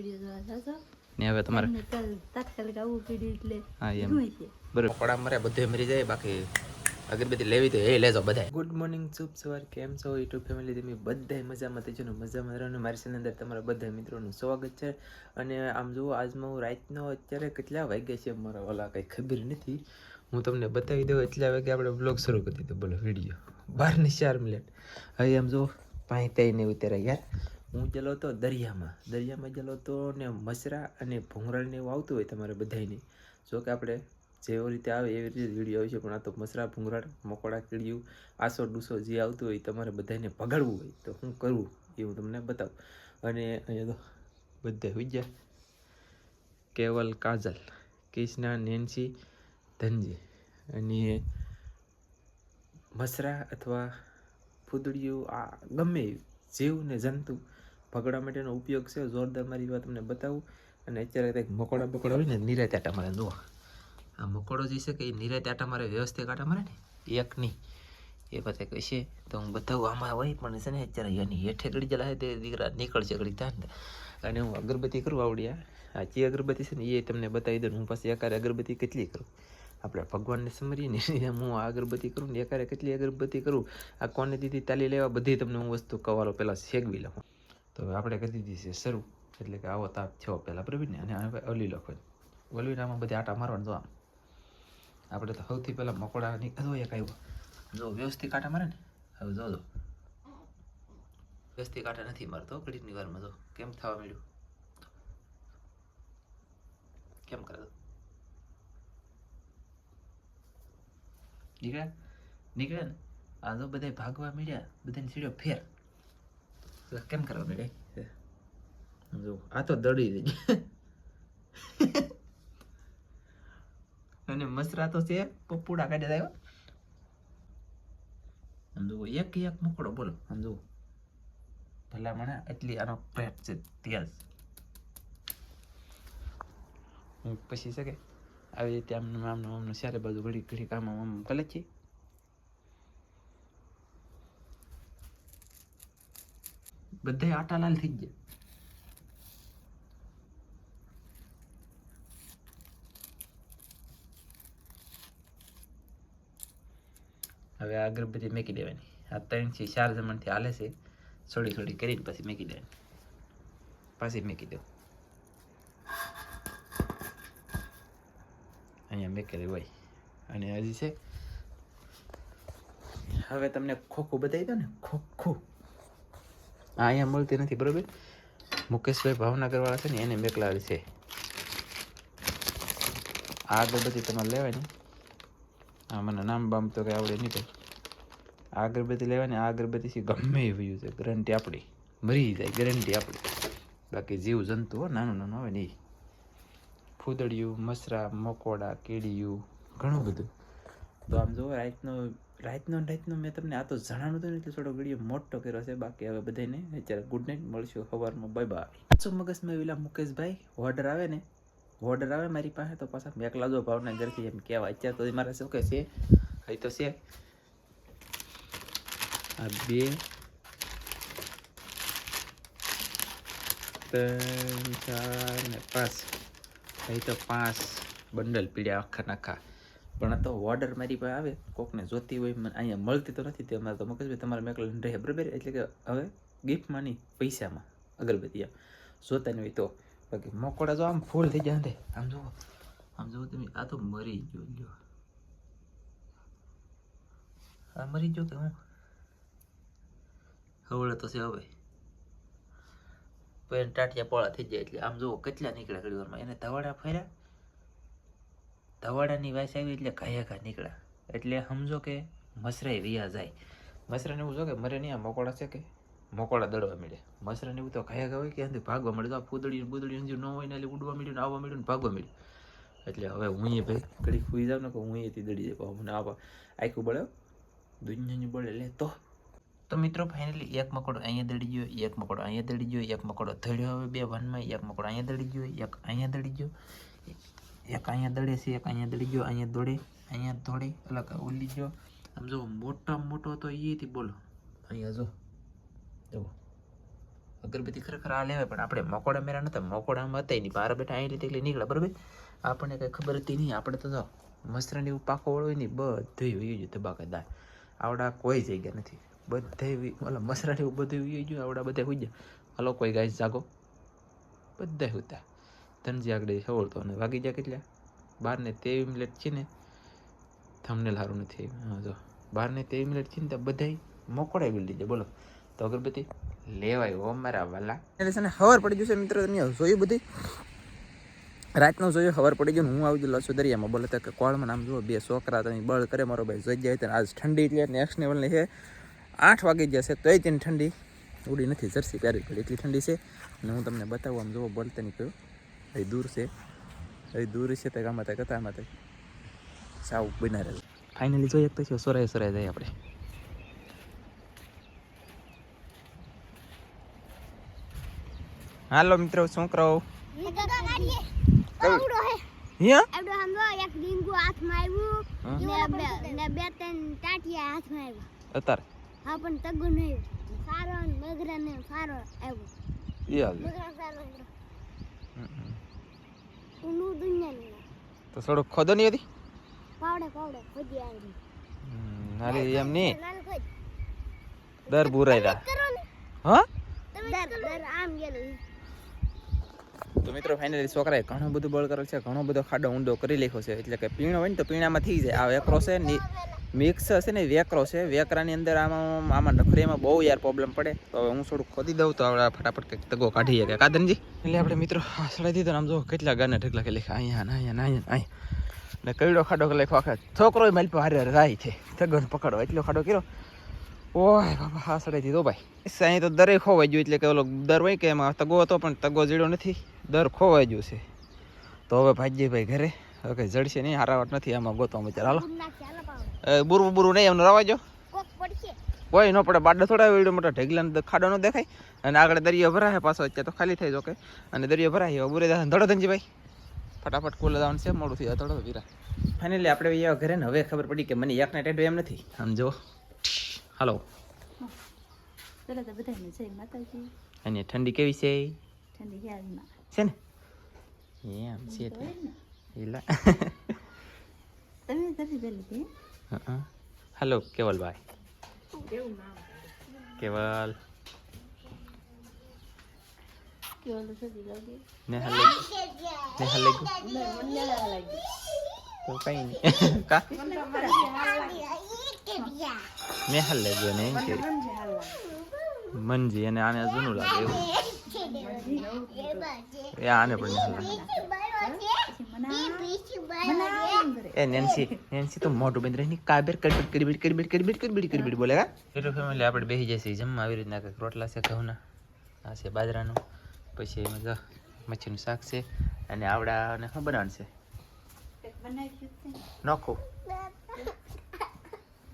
ને હવે તમારે તાત્કાલિક આવું પીડ્યું એટલે હા એમ બરાબર પડા મરે બધે મરી જાય બાકી અગરબત્તી લેવી તો એ લેજો બધા. ગુડ મોર્નિંગ, શુભ સવાર, કેમ છો યુટ્યુબ ફેમિલી? તમે બધા મજામાં થઈ છો ને? મજામાં રહેવાનું. મારી ચેનલ અંદર તમારા બધા મિત્રોનું સ્વાગત છે. અને આમ જુઓ આજમાં હું રાતનો અત્યારે કેટલા વાગ્યા છે મારા ઓલા કંઈ ખબર નથી, હું તમને બતાવી દઉં. એટલા વાગે આપણે બ્લોગ શરૂ કરી દીધો. બોલો વિડીયો 12:04. હવે આમ જો પાણી તઈ નહીં ઉતર્યા યાર. હું ગયેલો હતો દરિયામાં ગયેલો હતો ને મસરા અને ભૂંગળાને એવું આવતું હોય તમારે બધાને. જો કે આપણે જેવી રીતે આવે એવી રીતે વિડીયો આવે છે, પણ આ તો મસરા ભૂંગળા મકોડા કીડિયું આસો ડૂસો જે આવતું હોય તમારે બધાને ભગાડવું હોય તો હું કરું એ હું તમને બતાવું. અને અહીંયા તો બધા વિજ્યા કેવલ, કાજલ, કૃષ્ણા, નેન્સી, ધનજી અને મસરા અથવા ફૂદડીયું આ ગમે જીવ ને જંતુ ભગડા માટેનો ઉપયોગ છે. જોરદાર મારી વાત તમને બતાવું. અને અત્યારે કંઈક મકોડા હોય ને નિરાતે આટા મારે. જુઓ આ મકોડો જે છે કે એ નિરાતે આટા મારે, વ્યવસ્થિત આટા મારે ને એક નહીં એ બધા કહે છે તો હું બતાવું. આમાં હોય પણ છે ને અત્યારે એની હેઠે ગળી ગયેલા છે તે દીકરા નીકળશે ગળી ત્યાં. અને હું અગરબત્તી કરું આવડ્યા આ જે અગરબત્તી છે ને એ તમને બતાવી દઉં. હું પાછી એકારે અગરબત્તી કેટલી કરું આપણે ભગવાનને સમરીએ ને હું આ અગરબત્તી કરું ને એકારે કેટલી અગરબત્તી કરું આ કોને દીધી તાલી લેવા બધી તમને હું વસ્તુ કવાલો પહેલાં શેકવી લઉં. તો હવે આપણે કરી દીધી છે શરૂ, એટલે કે આવો તાપ થયો પહેલાં બરાબર ને. અને હવે અલી લખો ઓલવીને આમાં બધી આટા મારવાનું. જો આમ આપણે તો સૌથી પહેલાં મકોડાની જો એક આવ્યો જો વ્યવસ્થિત કાંટા મારે ને. હવે જો વ્યવસ્થિત કાંટા નથી મારતો ઘડીની વારમાં. જો કેમ થવા મળ્યું, કેમ કરે નીકળે ને. આ જો બધા ભાગવા મળ્યા, બધાને સીડ્યો ફેર કેમ કરવા મળ્યા. જો આ તો દડી દઈ અને મસરા તો છે પપ્પુડા કાઢ્યા આવ્યો. સમજો એક મકોડો બોલો સમજો ભલા મને એટલી આનો પેટ છે તેજ. પછી શકે આવી રીતે આમને ચારે બાજુ ઘડી કામ આમ કલે છે. બધા આટા લાલ થઈ ગયા. હવે આ અગરબત્તી મેકી દેવાની. આ 3 થી 4 જમણથી હાલે છે. થોડી કરીને પછી મેકી દેવાની. પાછી મેકી દો. અહીંયા મેકેલી હોય. અને હજી છે હવે તમને ખોખું બતાવી દો ને. ખોખું અહીંયા મળતી નથી બરોબર. મુકેશભાઈ ભાવનગરવાળા છે ને એને મેકલાવી છે. આ અગરબત્તી તમારે લેવાની. હા મને નામ બામ તો કંઈ આવડે નહીં. આ અગરબત્તી લેવાની. આ અગરબત્તીથી ગમે એ વયું છે ગેરંટી આપણી. મરી જાય ગેરંટી આપણી. બાકી જીવ જંતુ હો નાનું આવે ને એ ફૂદડિયું મસરા મકોડા કીડિયું ઘણું બધું. તો આમ જો રાતનો મેં તમને આ તો જણાવ્યું હતું ને એટલે થોડો વિડીયો મોટો કર્યો છે. બાકી હવે બધાને અત્યારે ગુડ નાઇટ, મળશું સવારમાં. Bye bye. પાછો મગજમાં એલા મુકેશભાઈ ઓર્ડર આવે ને મારી પાસે તો પાછા મેકલા જો ભાવના ઘરથી એમ કહેવાય. અત્યારે તો મારે શું કે છે અહીં તો છે આ 2 3 4 ને 5 અહીં તો 5 બંડલ પીડ્યા આખા. પણ આ તો ઓર્ડર મારી પાસે આવે કોકને જોતી હોય મને અહીંયા મળતી તો નથી. તે અમારે તો મગજભાઈ તમારે મેકલા રહે બરાબર. એટલે કે હવે ગિફ્ટમાં નહીં પૈસામાં અગરબત્તી જોતા નહીં હોય તો. બાકી મકોડા જો આમ ફૂલ થઈ જાય. આમ જુઓ તમે આ તો મરી ગયો. આ મરી ગયો કે હું હવળે તો છે હવે પેન ટાટિયા પોળા થઈ જાય. એટલે આમ જુઓ કેટલા નીકળ્યા ઘડી વારમાં. એને ધવાડા ફર્યા, ધવાડાની વાસ આવી એટલે ઘા નીકળ્યા. એટલે સમજો કે મસરાય વિયા જાય. મસરાને એવું જો કે મરે નહીં. આ મકોડા છે કે મકોડા દડવા મળે. મસરાને એવું તો ઘા હોય કે અંદર ભાગવા મળે. તો આ ફૂદડી ન હોય ને એટલે ઉડવા મળ્યું ને આવવા મળ્યું ને ભાગવા મળ્યું. એટલે હવે હું ભાઈ ઘડી ખુઈ જાઉં ને કે હું અહીંયાથી દડી જાય. મને આવા આખું બળે દુનિયાની બળે લે તો મિત્રો ફાઇનલી એક મકોડો અહીંયા દડી ગયો, એક મકોડો અહીંયા દડી ગયો, એક મકોડો ધડ્યો હવે 2 વનમાં. એક મકોડો અહીંયા દડી ગયો, એક અહીંયા દડી ગયો, એક અહીંયા દડે છે, એક અહીંયા દડી ગયો, અહીંયા દોડે અલગ ઉલી ગયો. આમ જો મોટો તો અહીંયાથી બોલો અહીંયા જો અગરબત્તી ખરેખર આ લેવાય પણ આપણે મકોડા મેરા નતા મકોડામાં હતા નહીં બહાર બેઠા અહીં લીધે એટલે નીકળ્યા બરાબર આપણને કંઈ ખબર હતી નહીં આપણે તો જો મસરાની એવું પાકો વળો નહીં બધું વયું ગયું ધબાકાદાર આવડા કોઈ જગ્યા નથી બધે મતલબ મસરાની એવું બધું વયું ગયું આવડા બધા હોઈ ગયા હાલો કોઈ ગાય જાગો બધા હોતા ધનજી આગળ સવળતો અને વાગી ગયા કેટલા 12:23 મિનિટ છે ને થંબનેલ સારું નથી હા જો 12:23 મિનિટ છે ને તો બધા મકોડા બોલી દીધા બોલો તો અગરબત્તી લેવાય હો મારા વાલા એટલે છે ને ખબર પડી જશે મિત્રો તમે જોયું બધી રાતનું જોયું ખબર પડી ગયું હું આવી ગયો લસુ દરિયામાં બોલે તો કે કોળમાં નામ જુઓ 2 છોકરા તમે બળ કરે મારો ભાઈ જગ્યાએ તો આજ ઠંડી એટલે નેક્સ્ટ લેવલની છે 8 વાગી જશે તોય તેની ઠંડી ઉડી નથી જર્સી પહેરવી પડી એટલી ઠંડી છે અને હું તમને બતાવું આમ જુઓ બોલતા નહીં કહ્યું અહીં દૂર છે અહીં દૂર છે તે ગામમાં તે કથામાં તે સાવ બના રહે ફાઇનલી જોઈએ પછી સોરાય જાય આપણે હાલો મિત્રો શું કરો અત્યારે હા પણ તગો નહીં સારો મગરા ને સારો આવ્યો ઉનું દુનિયા તો થોડું ખોદો નહીં હતી પાવડે ખોદી આવી નાલી એમ નહીં દર બુરાઈ રહ્યા હા દર આમ ગયેલું તો મિત્રો ફાઇનલી છોકરાએ ઘણું બધું બળ કરેલ છે ઘણો બધો ખાડો ઊંડો કરી લખ્યો છે એટલે કે પીણો હોય ને તો પીણામાં થઈ જાય આ વેકરો છે મિક્સ છે ને વેકરો છે વેકરાની અંદર આમાં નખરીમાં બહુ યાર પ્રોબ્લેમ પડે તો હવે હું થોડુંક ખોદી દઉં તો આપણે ફટાફટ કંઈક તગો કાઢીએ કે કાદનજી એટલે આપણે મિત્રો સડાઈ દીધો આમ જો કેટલા ગાના ઢગલા કે લખ્યા અહીંયા ને કઈડો ખાડો કે લખ્યો આખા છોકરો મારી પાસે હારે રાય છે તગોને પકડો એટલો ખાડો કર્યો ઓય બાબા હા સડાઈ દીધો ભાઈ અહીં તો દરે ખોવાઈ ગયું એટલે કે ઓલો દર હોય કે એમાં તગો હતો પણ તગો જીડો નથી દર ખોવાઈ ગયું છે તો હવે ભાઈ ઘરે હવે કંઈ જડશે નહીં હારાવટ નથી આમાં ગોતો વિચાર હાલો બુરું નહીં એમને રવાજો કોઈ ન પડે બાડા થોડા એવડો મોટા ઢેગલા ખાડો ન દેખાય અને આગળ દરિયો ભરાય પાછો અત્યારે તો ખાલી થઈ જોકે અને દરિયો ભરાય બુરે ધડો ધનજીભાઈ ફટાફટ કોલે જવાનું છે મોડું થઈ જાય ધડો વીરા ફાઇનલી આપણે અહીંયા ઘરે ને હવે ખબર પડી કે મને એકને ટેડો એમ નથી આમ જો હાલો પેલા તો બધાને જય માતાજી અને ઠંડી કેવી છે ઠંડી યાદમાં છે ને એમ છે એલા તમે જલ્દી જલ્દી હેલો કેવલભાઈ કેવલ કેવલ સદી લાગે નેહલ લાગી તો કઈ નહીં કા નેહલ લાગ્યો ને એમ કે મંજી અને આને જૂનું લાગે એવું એ આને પણ એ નેન્સી તો મોટું બંધ રહી કાબર કડબડ બોલે કા એટલું ફેમિલી આપણે બેસી જશે જમવા આવી રીતના કંઈક રોટલા છે ઘઉંના આ છે બાજરાનું પછી એમાં મચ્છીનું શાક છે અને આવડા અને શું બનાવવાનું છે નોખું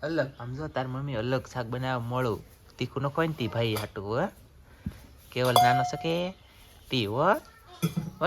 અલગ આમ જો તાર મમ્મી અલગ શાક બનાવવા મળું તીખું નખો ને તી ભાઈ હાટું હો કેવલ નાનો શકે તી હો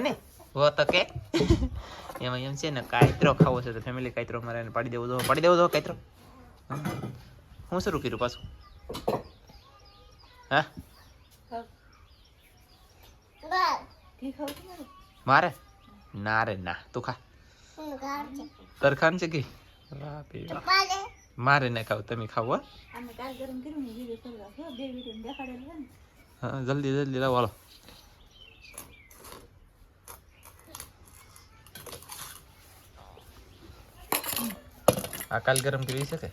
ને હો તો કે એમાં એમ છે ને કાયતરો ખાવો છે તો ફેમિલી કાયતરો મારે પાડી દેવો જો કાયતરો હું શરૂ કર્યું પાછું હા મારે ના રે ના તું ખા તર ખાન છે કે મારે ના ખાવ તમે ખાવ હા જલ્દી લાવો હાલો આ કાલ ગરમ કરી શકે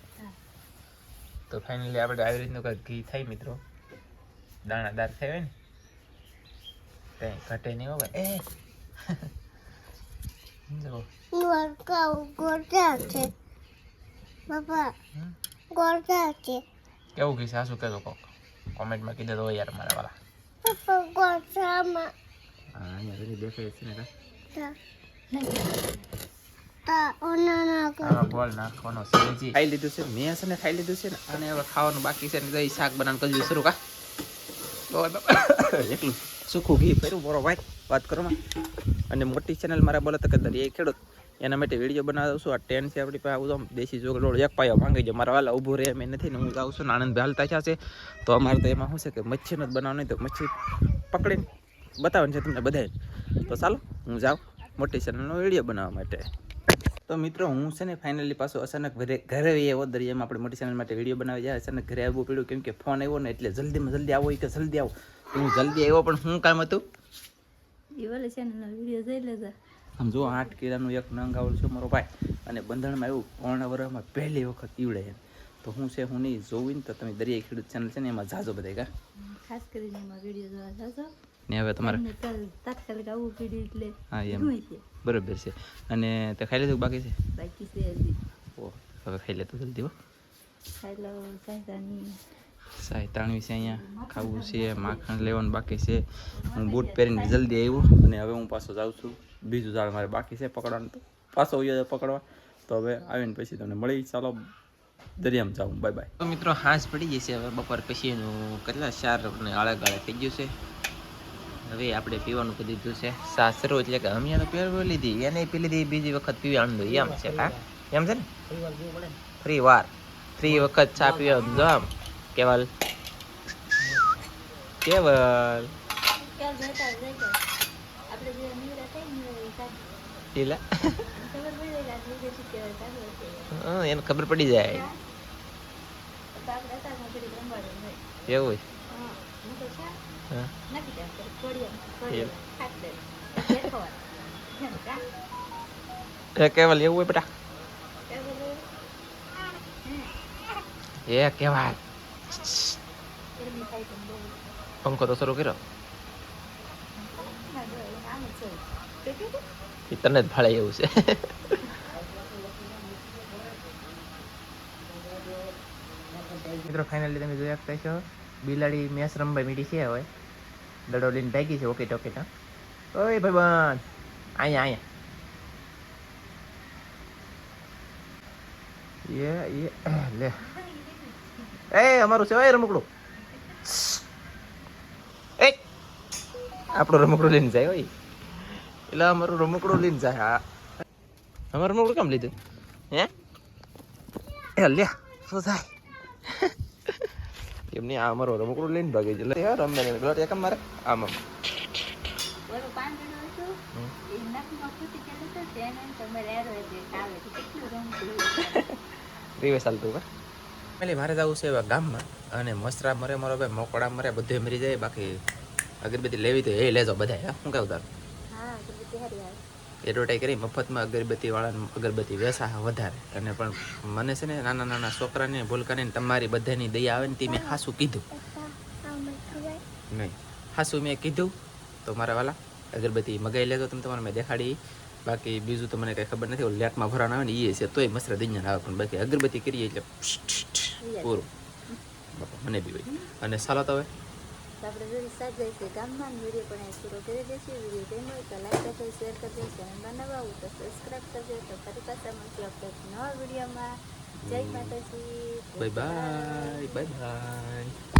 તો ફાઇનલી આપણે આવી રીતનું કંઈક ઘી થાય મિત્રો દાણાદાર થાય હોય ને કઈ ઘટે નહીં હોય એ કેવું ઘી સાસુ કહેતો કોક કોમેન્ટમાં કીધે તો યાર મારા વાલા હા અહીંયા દેખાય છે ને ગોળ નાખવાનો છે ખાઈ લીધું છે મેં છે ને ખાઈ લીધું છે ને અને હવે ખાવાનું બાકી છે ને શાક બનાવવાનું કરજો શરૂ કા એકલું સુખું ઘી ફેરું બોરો ભાઈ વાત કરો અને મોટી ચેનલ મારા બોલે તો કે દરિયાઈ ખેડૂત એના માટે વિડીયો બનાવું છું. આ ટેન છે આપણી પાસે, આવું તો દેશી જોગડોળ એક પાયો ભાંગી જાય. મારા વાલા ઊભું રહે એમ નથી ને હું જાઉં છું આનંદ હાલતા છે. તો અમારે તો એમાં શું છે કે મચ્છીનો જ બનાવવાનો, તો મચ્છી પકડીને બતાવવાનું છે તમને બધાને. તો ચાલો હું જાઉં મોટી ચેનલનો વિડીયો બનાવવા માટે. તો મિત્રો હું છે ને ફાઇનલી પાછો અચાનક ઘરે એવો દરિયામાં આપણે મોટી ચેનલ માટે વિડીયો બનાવી જાય. અચાનક ઘરે આવવું પડ્યું કેમ કે ફોન આવ્યો ને, એટલે જલ્દીમાં જલ્દી આવો કે જલ્દી આવો. તો હું જલ્દી આવ્યો, પણ શું કામ હતું આમ જો 8 કિલોનું એક નંગ આવેલું છે મારો ભાઈ, અને બંધણમાં એવું કોણા વરમાં પહેલી વખત ઈવડે એમ. તો હું છે હું નહીં જોઉં ને તો તમે દરિયાઈ ખેડૂત ચેનલ છે ને એમાં જાજો બધા કા ખાસ કરીને એમાં વિડીયો જોવા જાજો ને. હવે તમારે તાત્કાલિક આવું પીડી એટલે હા એમ બરોબર છે. અને તે ખાઈ લીધું બાકી છે? બાકી છે હજી. ઓ હવે ખાઈ લે તો જલ્દી હો. ખાઈ લો સાયદાની સાય તાણવી છે, અહીંયા ખાવું છે, માખણ લેવાનું બાકી છે. હું બૂટ પહેરીને જલ્દી આવ્યો અને હવે હું પાછો જાઉં છું. બીજું ઝાડ મારે બાકી છે પકડવાનું, તો પાછો આવ્યો પકડવા. તો હવે આવીને પછી તમને મળી. ચાલો દરિયામાં જાઉં. Bye bye. તો મિત્રો હાંસ પડી જશે હવે બપોર પછીનું કેટલા 4 ને આળે ગાળે થઈ ગયું છે. હવે આપણે પીવાનું કરી દીધું છે સાસરો, એટલે કે અમે એનો પીવી લીધી, એને પી લીધી, બીજી વખત પીવી આનંદ એમ છે. હા એમ છે ને, ફ્રી વખત ચા પીવા જો આમ કેવલ આપણે જે નીરા થાય ને પીલા ખબર પડી જાય કે આ શું કહેવાય ચાલુ છે. એને ખબર પડી જાય તો આપણે અતારમાં ઘડી રમવાનું હોય. એવું હોય. હા હું તો છે હા નાખી દે કોડિયા ખાટ દે દેખવા એમ કા કેવલ એવું હોય બેટા? એ કેવાય પંખો તો શરૂ કર્યો એ તને જ ભાળે એવું છે. મિત્રો ફાઇનલી તમે જોઈ શકતા છો બિલાડી મેસ રમવા મીડી છે. હવે દડો લઈને ભાગી છે. ઓકે ટોકે ના ઓય ભાઈબંધ અહીંયા લે એ અમારું છે ઓય રમકડું. એ આપણું રમકડું લઈને જાય હોય, એટલે અમારું રમકડું લઈને જાય. હા અમારું રમકડું કેમ લીધું હે? એ લે શું થાય એમની આ અમારું રમકડું લઈને ભાગી છે. રમે એક મારે આમ આમ ઓલો પાંદડો હતો એ નાકમાં ફૂટી ગયેલો હતો તેને તમારે એરો એટલે આવે તો કેટલું રમતું રીવે ચાલતું કા એટલે મારે જવું છે એવા ગામમાં, અને મસરા મરે મારો ભાઈ, મોકળા મરે બધું મરી જાય. બાકી અગરબત્તી લેવી તો એ લેજો બધા. શું કહું તારું? હા તો બધી હારી આવે. એડવર્ટાઈઝ કરી મફતમાં અગરબત્તી વાળાને અગરબત્તી વેસા વધારે. અને પણ મને છે ને નાના નાના છોકરાને ભૂલકાને તમારી બધાની દયા આવે ને તે મેં હાસું કીધું નહીં. હાસું મેં કીધું તો મારા વાલા અગરબત્તી મગાવી લેજો તમે તમારે મેં દેખાડી. બાકી બીજું તો મને કંઈ ખબર નથી. ઓલું લેટમાં ભરાવાનું આવે ને એ છે તોય મસરા દઈને આવે, પણ બાકી અગરબત્તી કરીએ એટલે પૂરું બાપા મને બી હોય. અને ચાલો તો હવે તો આપણે જોઈ સાજાય છે ગામમાં વિડીયો પણ અહીં પૂરો કરી દઈશું. વિડીયો ગમ્યો હોય તો લાઈક કરજો, શેર કરજો, ચેનલમાં નવા આવું તો સબસ્ક્રાઈબ કરજો. તો ફરી પાછા મળશું આપણે નવા વિડીયોમાં. જય માતાજી, બાય બાય.